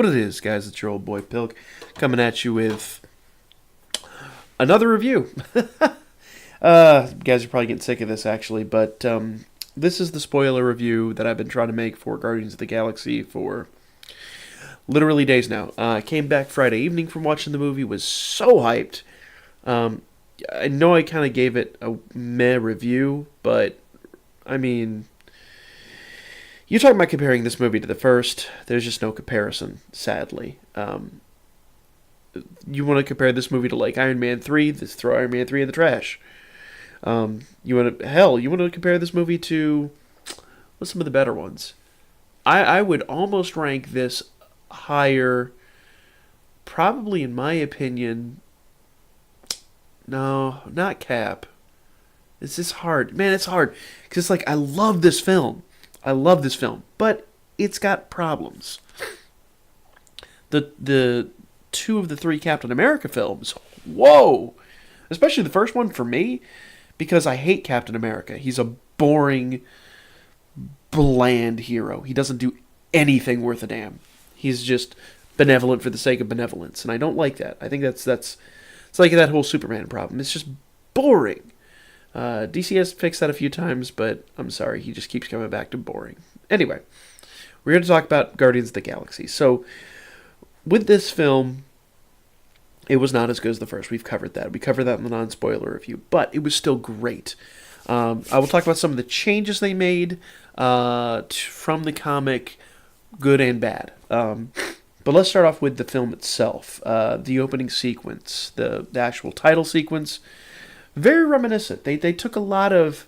What it is, guys, it's your old boy Pilk coming at you with another review. Guys are probably getting sick of this, actually, but this is the spoiler review that I've been trying to make for Guardians of the Galaxy for literally days now. I came back Friday evening from watching the movie, was so hyped. I know I kind of gave it a meh review, but, I mean, you're talking about comparing this movie to the first. There's just no comparison, sadly. You want to compare this movie to, like, Iron Man 3, let's throw Iron Man 3 in the trash. You want to compare this movie to, what's some of the better ones? I would almost rank this higher, probably in my opinion. No, not Cap. It's just hard. Man, it's hard. Because it's like, I love this film. But it's got problems. The two of the three Captain America films, whoa! Especially the first one for me, because I hate Captain America. He's a boring, bland hero. He doesn't do anything worth a damn. He's just benevolent for the sake of benevolence, and I don't like that. I think that's it's like that whole Superman problem. It's just boring. DC has fixed that a few times, but I'm sorry, he just keeps coming back to boring. Anyway, we're going to talk about Guardians of the Galaxy. So, with this film, it was not as good as the first. We've covered that. We covered that in the non-spoiler review, but it was still great. I will talk about some of the changes they made from the comic, good and bad. But let's start off with the film itself. The opening sequence, the actual title sequence, very reminiscent. They took a lot of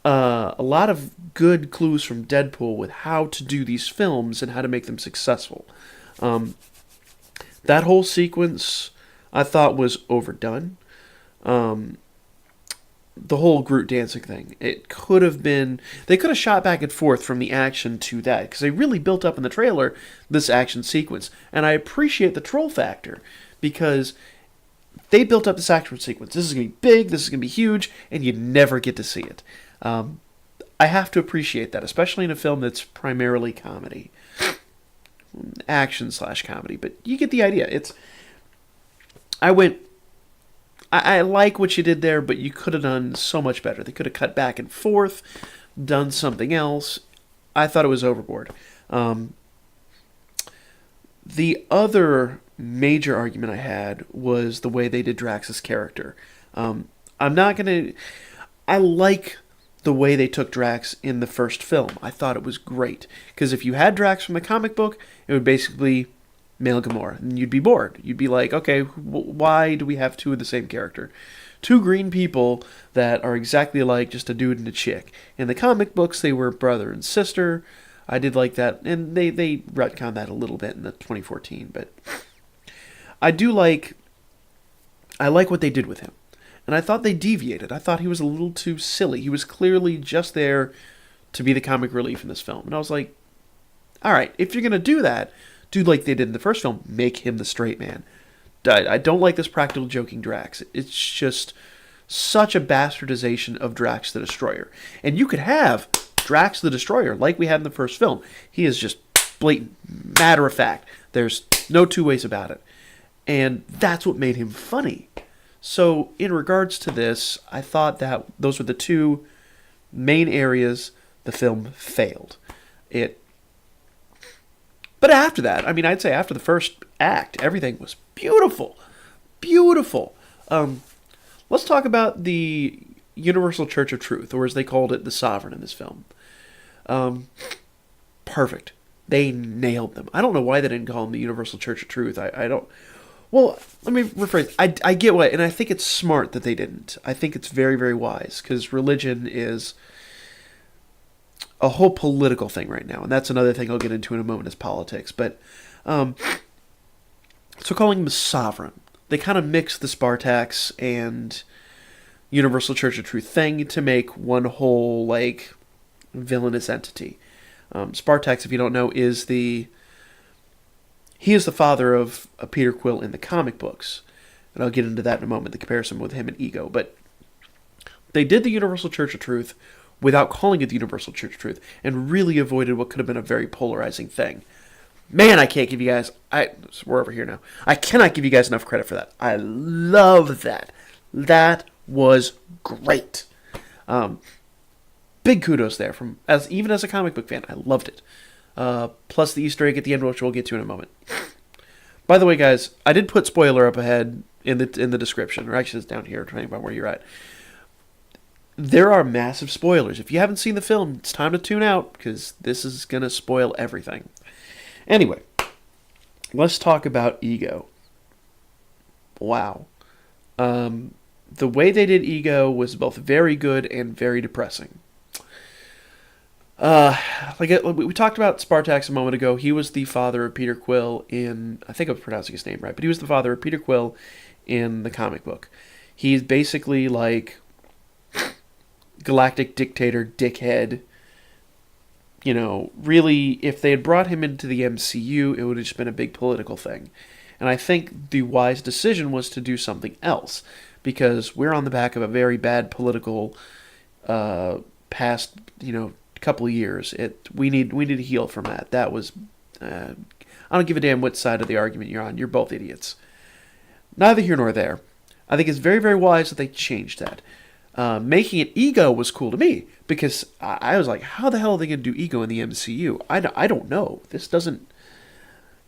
good clues from Deadpool with how to do these films and how to make them successful. That whole sequence I thought was overdone. The whole Groot dancing thing. It could have been... They could have shot back and forth from the action to that, because they really built up in the trailer this action sequence. And I appreciate the troll factor, because they built up this action sequence. This is going to be big, this is going to be huge, and you never get to see it. I have to appreciate that, especially in a film that's primarily comedy. Action/comedy, but you get the idea. I like what you did there, but you could have done so much better. They could have cut back and forth, done something else. I thought it was overboard. The other major argument I had was the way they did Drax's character. I like the way they took Drax in the first film. I thought it was great. Because if you had Drax from the comic book, it would basically male Gamora, and you'd be bored. You'd be like, okay, why do we have two of the same character? Two green people that are exactly alike, just a dude and a chick. In the comic books, they were brother and sister. I did like that, and they retconned that a little bit in the 2014, but I like what they did with him. And I thought they deviated. I thought he was a little too silly. He was clearly just there to be the comic relief in this film. And I was like, alright, if you're going to do that, do like they did in the first film, make him the straight man. I don't like this practical joking Drax. It's just such a bastardization of Drax the Destroyer. And you could have Drax the Destroyer like we had in the first film. He is just blatant, matter of fact. There's no two ways about it. And that's what made him funny. So in regards to this, I thought that those were the two main areas the film failed. But after that, I mean, I'd say after the first act, everything was beautiful. Beautiful. Let's talk about the Universal Church of Truth, or as they called it, the Sovereign in this film. Perfect. They nailed them. I don't know why they didn't call them the Universal Church of Truth. I don't... Well, let me rephrase. I get why, and I think it's smart that they didn't. I think it's very, very wise, because religion is a whole political thing right now, and that's another thing I'll get into in a moment, is politics. But, so calling them Sovereign, they kind of mix the Spartax and Universal Church of Truth thing to make one whole, like, villainous entity. Spartax, if you don't know, is the father of Peter Quill in the comic books. And I'll get into that in a moment, the comparison with him and Ego. But they did the Universal Church of Truth without calling it the Universal Church of Truth, and really avoided what could have been a very polarizing thing. Man, I can't give you guys. We're over here now. I cannot give you guys enough credit for that. I love that. That was great. Big kudos there from even as a comic book fan. I loved it. Plus the Easter egg at the end, which we'll get to in a moment. By the way, guys, I did put spoiler up ahead in the description, or actually it's down here, depending on where you're at. There are massive spoilers. If you haven't seen the film, it's time to tune out, because this is going to spoil everything. Anyway, let's talk about Ego. Wow. The way they did Ego was both very good and very depressing. We talked about Spartax a moment ago. He was the father of Peter Quill in, I think I'm pronouncing his name right, but he was the father of Peter Quill in the comic book. He's basically like galactic dictator, dickhead. You know, really, if they had brought him into the MCU, it would have just been a big political thing. And I think the wise decision was to do something else, because we're on the back of a very bad political past, couple of years. We need to heal from that. That was I don't give a damn what side of the argument you're on. You're both idiots. Neither here nor there. I think it's very, very wise that they changed that. Making it Ego was cool to me, because I was like, how the hell are they going to do Ego in the MCU? I don't know. This doesn't...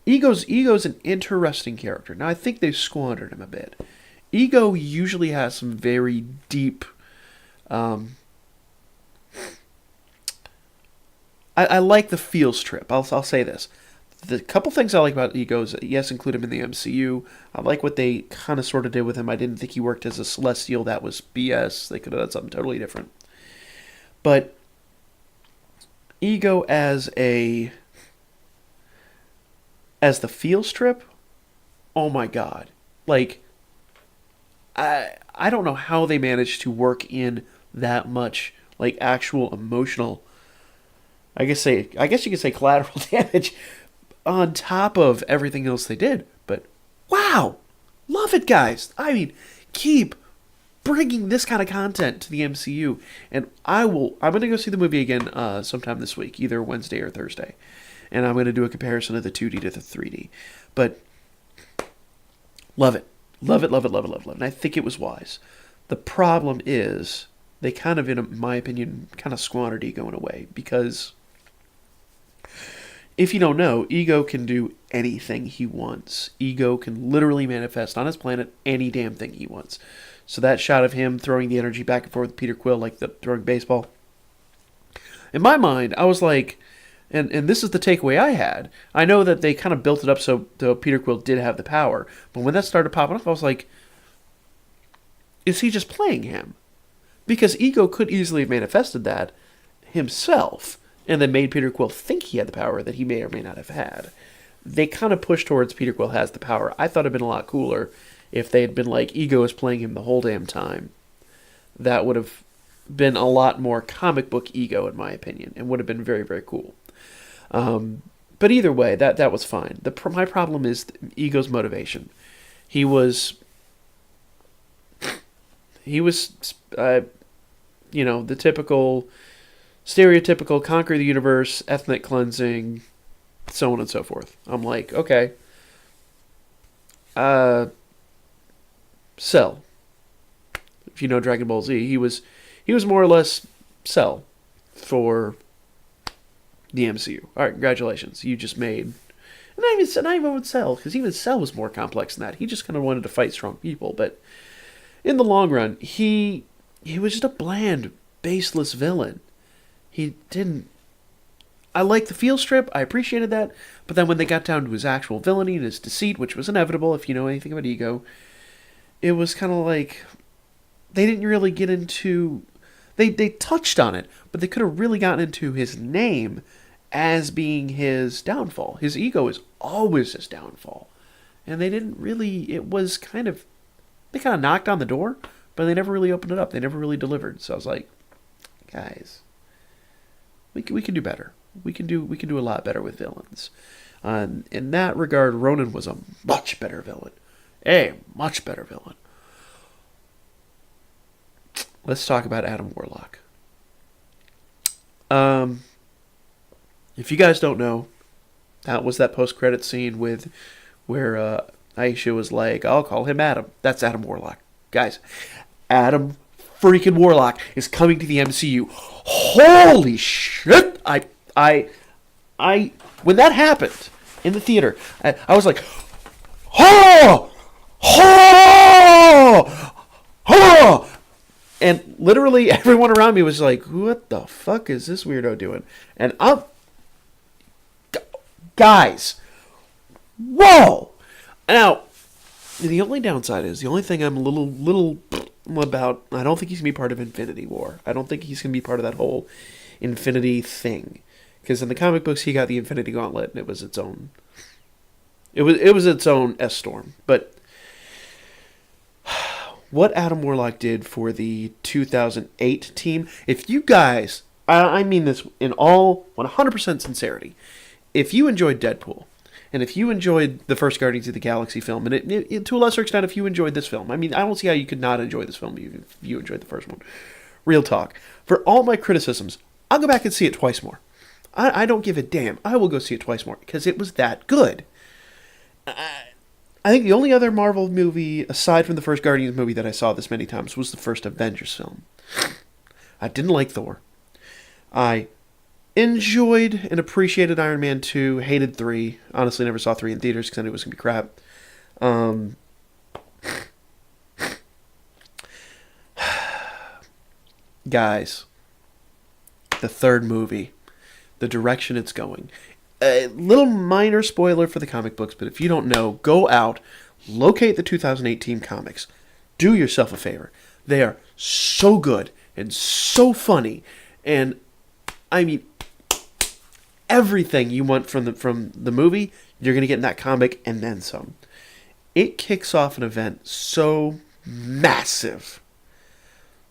Ego's an interesting character. Now, I think they've squandered him a bit. Ego usually has some very deep... I like the feels trip. I'll say this. The couple things I like about Ego is, yes, include him in the MCU. I like what they kind of sort of did with him. I didn't think he worked as a Celestial. That was BS. They could have done something totally different. But Ego as the feels trip, oh my god. Like, I don't know how they managed to work in that much, like, actual emotional, I guess you could say collateral damage on top of everything else they did. But wow, love it, guys. I mean, keep bringing this kind of content to the MCU, and I'm going to go see the movie again sometime this week, either Wednesday or Thursday, and I'm going to do a comparison of the 2D to the 3D. But love it, love it, love it, love it, love it, love it. And I think it was wise. The problem is they kind of, in my opinion, kind of squandered Ego in a way, because if you don't know, Ego can do anything he wants. Ego can literally manifest on his planet any damn thing he wants. So that shot of him throwing the energy back and forth with Peter Quill, like the throwing baseball, in my mind, I was like, and this is the takeaway I had. I know that they kind of built it up so Peter Quill did have the power, but when that started popping up, I was like, is he just playing him? Because Ego could easily have manifested that himself, and then made Peter Quill think he had the power that he may or may not have had. They kind of pushed towards Peter Quill has the power. I thought it would have been a lot cooler if they had been like, Ego is playing him the whole damn time. That would have been a lot more comic book Ego, in my opinion, and would have been very, very cool. But either way, that was fine. My problem is Ego's motivation. He was the typical, stereotypical conquer the universe, ethnic cleansing, so on and so forth. I'm like, okay. Cell. If you know Dragon Ball Z, he was more or less Cell for the MCU. All right, congratulations. You just made... And not even with Cell, because even Cell was more complex than that. He just kind of wanted to fight strong people, but in the long run, he was just a bland, baseless villain. He didn't... I liked the feel strip, I appreciated that, but then when they got down to his actual villainy and his deceit, which was inevitable if you know anything about Ego, it was kind of like... They didn't really get into... They touched on it, but they could have really gotten into his name as being his downfall. His ego is always his downfall. And they didn't really... It was kind of... They kind of knocked on the door, but they never really opened it up. They never really delivered. So I was like, guys, we can do better. We can do a lot better with villains. In that regard, Ronan was a much better villain. A much better villain. Let's talk about Adam Warlock. If you guys don't know, That was that post-credit scene where Aisha was like, I'll call him Adam. That's Adam Warlock. Guys, Adam freaking Warlock is coming to the MCU. Holy shit! I when that happened in the theater, I was like, oh! Oh! Oh! And literally everyone around me was like, what the fuck is this weirdo doing? And guys, whoa! Now, the only downside is, the only thing I'm a little about, I don't think he's going to be part of Infinity War. I don't think he's going to be part of that whole Infinity thing. Because in the comic books, he got the Infinity Gauntlet, and it was its own... It was its own S-Storm. But what Adam Warlock did for the 2008 team, if you guys, I mean this in all 100% sincerity, if you enjoyed Deadpool, and if you enjoyed the first Guardians of the Galaxy film, and it, to a lesser extent, if you enjoyed this film, I mean, I don't see how you could not enjoy this film if you enjoyed the first one. Real talk. For all my criticisms, I'll go back and see it twice more. I don't give a damn. I will go see it twice more, because it was that good. I think the only other Marvel movie, aside from the first Guardians movie that I saw this many times, was the first Avengers film. I didn't like Thor. I enjoyed and appreciated Iron Man 2, hated 3. Honestly, never saw 3 in theaters because I knew it was going to be crap. Guys, the third movie, the direction it's going. A little minor spoiler for the comic books, but if you don't know, go out, locate the 2018 comics. Do yourself a favor. They are so good and so funny, and I mean, everything you want from the movie, you're going to get in that comic and then some. It kicks off an event so massive,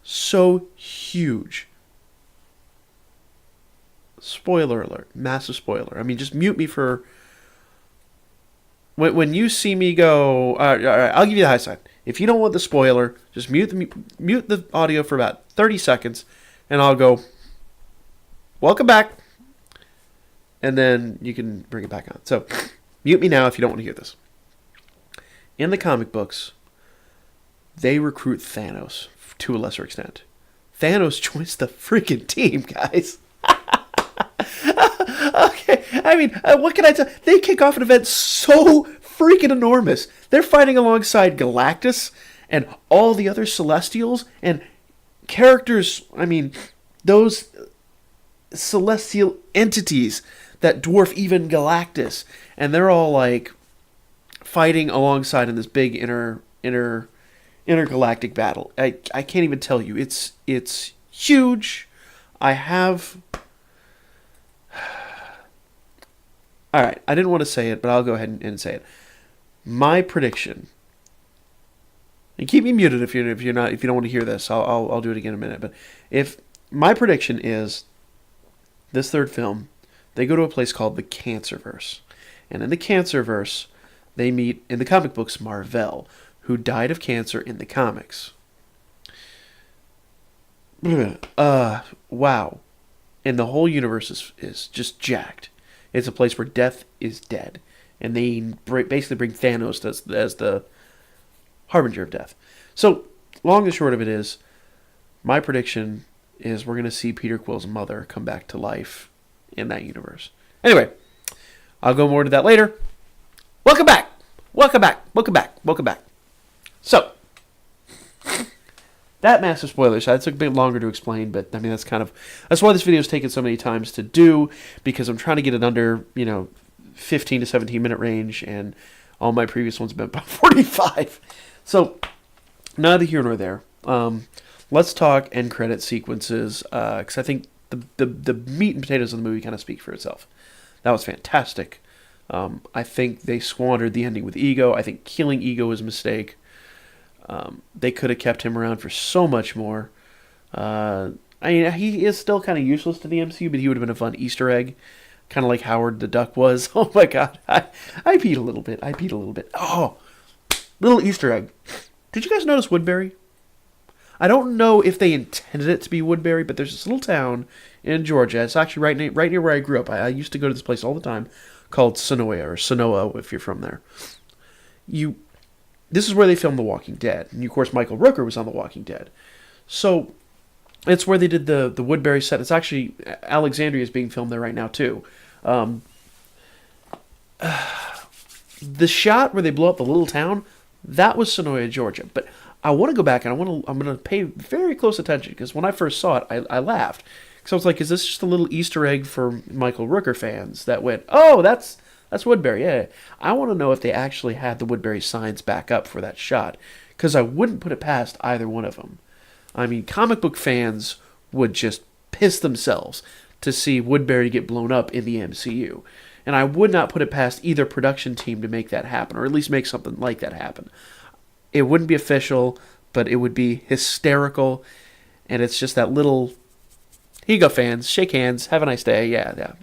so huge. Spoiler alert. Massive spoiler. I mean, just mute me for... When you see me go... all right, I'll give you the high side. If you don't want the spoiler, just mute the audio for about 30 seconds, and I'll go, welcome back. And then you can bring it back on. So, mute me now if you don't want to hear this. In the comic books, they recruit Thanos to a lesser extent. Thanos joins the freaking team, guys. Okay, I mean, what can I tell? They kick off an event so freaking enormous. They're fighting alongside Galactus and all the other Celestials and characters, I mean, those celestial entities that dwarf even Galactus. And they're all, like, fighting alongside in this big intergalactic battle. I can't even tell you. It's huge. I have... Alright, I didn't want to say it, but I'll go ahead and say it. My prediction, and keep me muted if you don't want to hear this. I'll do it again in a minute. But if my prediction is this third film, they go to a place called the Cancerverse, and in the Cancerverse, they meet in the comic books Mar-Vell, who died of cancer in the comics. Wow, and the whole universe is just jacked. It's a place where death is dead. And they basically bring Thanos as the harbinger of death. So, long and short of it is, my prediction is we're going to see Peter Quill's mother come back to life in that universe. Anyway, I'll go more to that later. Welcome back! Welcome back! Welcome back! Welcome back! So, that massive spoiler, so that took a bit longer to explain, but I mean, that's why this video is taken so many times to do, because I'm trying to get it under, 15 to 17 minute range, and all my previous ones have been about 45. So, neither here nor there. Let's talk end credit sequences, because I think the meat and potatoes of the movie kind of speak for itself. That was fantastic. I think they squandered the ending with Ego. I think killing Ego was a mistake. They could have kept him around for so much more. I mean, he is still kind of useless to the MCU, but he would have been a fun Easter egg. Kind of like Howard the Duck was. Oh my god. I peed a little bit. Oh, little Easter egg. Did you guys notice Woodbury? I don't know if they intended it to be Woodbury, but there's this little town in Georgia. It's actually right near where I grew up. I used to go to this place all the time, called Sonoya, or Sonoa if you're from there. This is where they filmed The Walking Dead, and of course Michael Rooker was on The Walking Dead. So it's where they did the Woodbury set. It's actually Alexandria is being filmed there right now too. The shot where they blow up the little town, that was Sonoya, Georgia. But I want to go back and I'm going to pay very close attention, because when I first saw it, I laughed. Because I was like, is this just a little Easter egg for Michael Rooker fans that went, oh, that's Woodbury, yeah. I want to know if they actually had the Woodbury signs back up for that shot, because I wouldn't put it past either one of them. I mean, comic book fans would just piss themselves to see Woodbury get blown up in the MCU. And I would not put it past either production team to make that happen, or at least make something like that happen. It wouldn't be official, but it would be hysterical. And it's just that little, here you go, fans, shake hands, have a nice day. Yeah.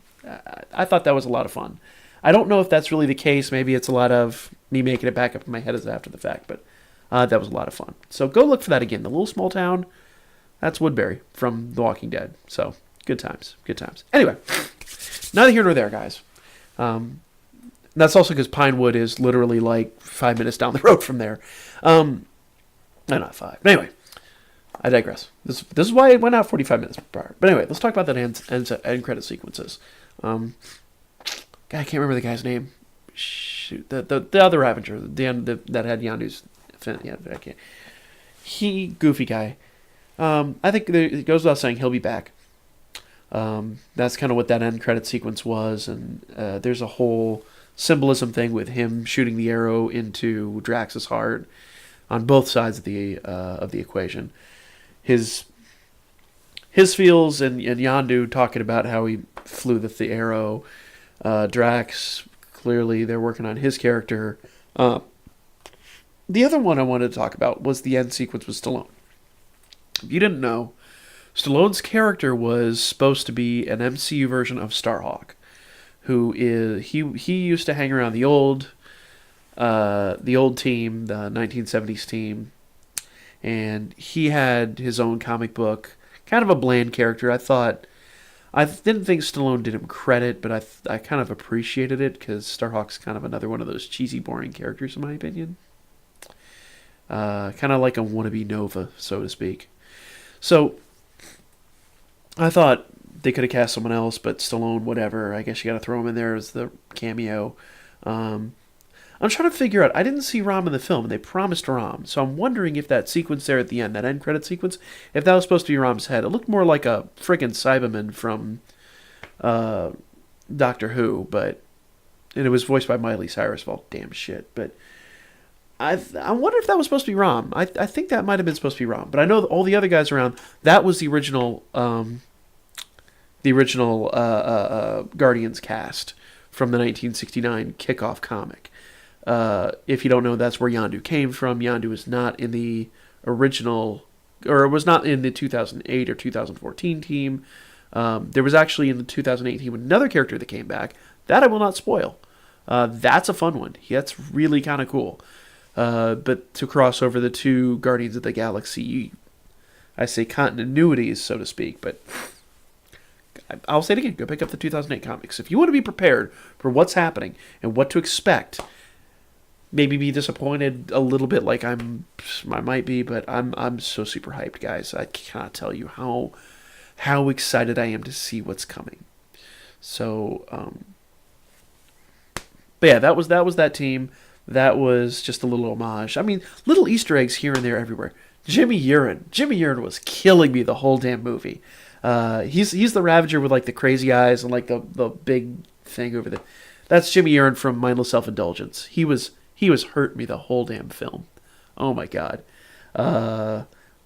I thought that was a lot of fun. I don't know if that's really the case. Maybe it's a lot of me making it back up in my head as after the fact, but that was a lot of fun. So go look for that again. The little small town, that's Woodbury from The Walking Dead. So good times. Anyway, neither here nor there, guys. That's also because Pinewood is literally like 5 minutes down the road from there. No, not 5. But anyway, I digress. This is why it went out 45 minutes prior. But anyway, let's talk about that end credit sequences. God, I can't remember the guy's name. Shoot, the other Ravager, that had Yondu's fin. Yeah, I can't. Goofy guy. I think it goes without saying he'll be back. That's kind of what that end credit sequence was, and there's a whole symbolism thing with him shooting the arrow into Drax's heart on both sides of the equation. His feels and Yondu talking about how he flew the arrow. Drax, clearly they're working on his character. The other one I wanted to talk about was the end sequence with Stallone. If you didn't know, Stallone's character was supposed to be an MCU version of Starhawk, who is he used to hang around the old team, the 1970s team, and he had his own comic book, kind of a bland character. I didn't think Stallone did him credit, but I kind of appreciated it, because Starhawk's kind of another one of those cheesy, boring characters in my opinion. Kind of like a wannabe Nova, so to speak. So I thought they could have cast someone else, but Stallone, whatever. I guess you got to throw him in there as the cameo. I'm trying to figure out. I didn't see Rom in the film, and they promised Rom. So I'm wondering if that sequence there at the end, that end credit sequence, if that was supposed to be Rom's head. It looked more like a freaking Cyberman from Doctor Who, and it was voiced by Miley Cyrus. Well, damn shit. But I wonder if that was supposed to be Rom. I think that might have been supposed to be Rom. But I know all the other guys around, that was the original Guardians cast from the 1969 kickoff comic. If you don't know, that's where Yondu came from. Yondu was not in the original, or was not in the 2008 or 2014 team. There was actually in the 2018 another character that came back. That I will not spoil. That's a fun one. That's really kind of cool. But to cross over the two Guardians of the Galaxy, I say continuities, so to speak, but I'll say it again. Go pick up the 2008 comics. If you want to be prepared for what's happening and what to expect, maybe be disappointed a little bit like I might be, but I'm so super hyped, guys. I cannot tell you how excited I am to see what's coming. So, but yeah, that was that team. That was just a little homage. I mean, little Easter eggs here and there everywhere. Jimmy Urine was killing me the whole damn movie. He's the Ravager with like the crazy eyes and like the big thing over there. That's Jimmy Urine from Mindless Self-Indulgence. He was hurting me the whole damn film. Oh my god.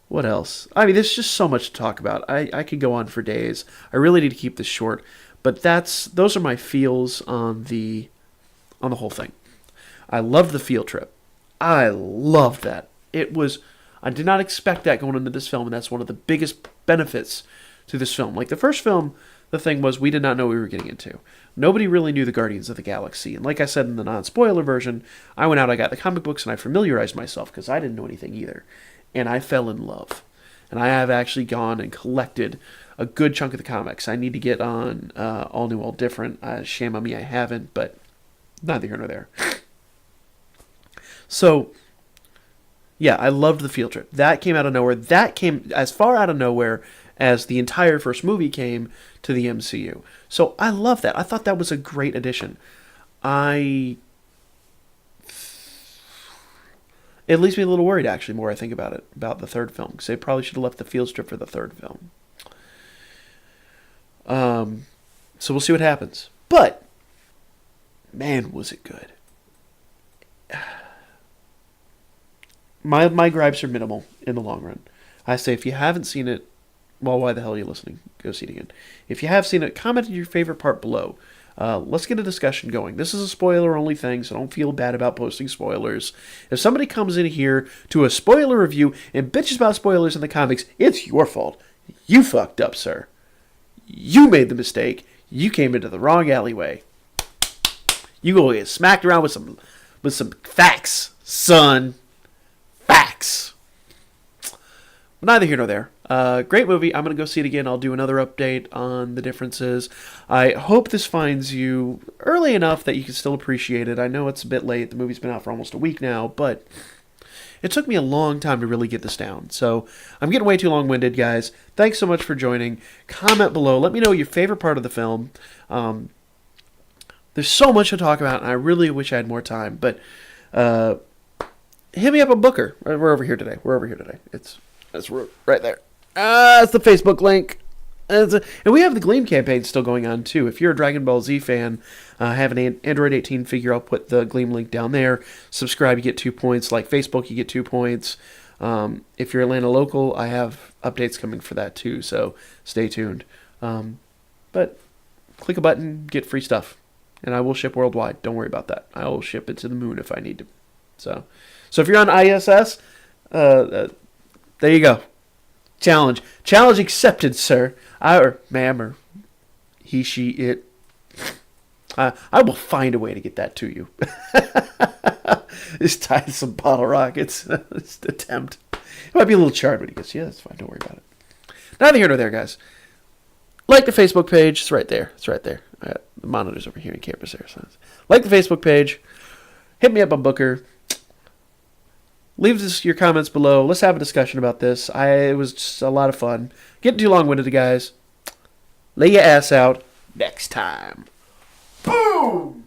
What else? I mean, there's just so much to talk about. I could go on for days. I really need to keep this short, but those are my feels on the whole thing. I loved the field trip. I loved that. I did not expect that going into this film, and that's one of the biggest benefits to this film. Like the first film, the thing was we did not know what we were getting into. Nobody really knew the Guardians of the Galaxy. And like I said in the non-spoiler version, I went out, I got the comic books, and I familiarized myself because I didn't know anything either. And I fell in love. and I have actually gone and collected a good chunk of the comics. I need to get on All New, All Different. Shame on me, I haven't, but neither here nor there. So, yeah, I loved the field trip. That came out of nowhere. That came as far out of nowhere as the entire first movie came to the MCU. So I love that. I thought that was a great addition. It leaves me a little worried, actually, more I think about it, about the third film, because they probably should have left the field trip for the third film. So we'll see what happens. But, man, was it good. My gripes are minimal in the long run. I say, if you haven't seen it, well, why the hell are you listening? Go see it again. If you have seen it, comment your favorite part below. Let's get a discussion going. This is a spoiler-only thing, so don't feel bad about posting spoilers. If somebody comes in here to a spoiler review and bitches about spoilers in the comics, it's your fault. You fucked up, sir. You made the mistake. You came into the wrong alleyway. You go get smacked around with some facts, son. Facts. But neither here nor there. Great movie. I'm going to go see it again. I'll do another update on the differences. I hope this finds you early enough that you can still appreciate it. I know it's a bit late. The movie's been out for almost a week now, but it took me a long time to really get this down. So I'm getting way too long-winded, guys. Thanks so much for joining. Comment below. Let me know your favorite part of the film. There's so much to talk about, and I really wish I had more time. But hit me up on Booker. We're over here today. It's right there. It's the Facebook link. And we have the Gleam campaign still going on, too. If you're a Dragon Ball Z fan, have an Android 18 figure, I'll put the Gleam link down there. Subscribe, you get 2 points. Like Facebook, you get 2 points. If you're Atlanta local, I have updates coming for that, too. So stay tuned. But click a button, get free stuff. And I will ship worldwide. Don't worry about that. I will ship it to the moon if I need to. So if you're on ISS, there you go. Challenge accepted, sir. Or ma'am, or he, she, it. I will find a way to get that to you. Just tie some bottle rockets. Just attempt. It might be a little charred, but he goes, yeah, that's fine. Don't worry about it. Neither here nor there, guys. Like the Facebook page. It's right there. I got the monitors over here and cameras there. So like the Facebook page. Hit me up on Booker. Leave your comments below. Let's have a discussion about this. It was just a lot of fun. Getting too long-winded, guys. Lay your ass out next time. Boom!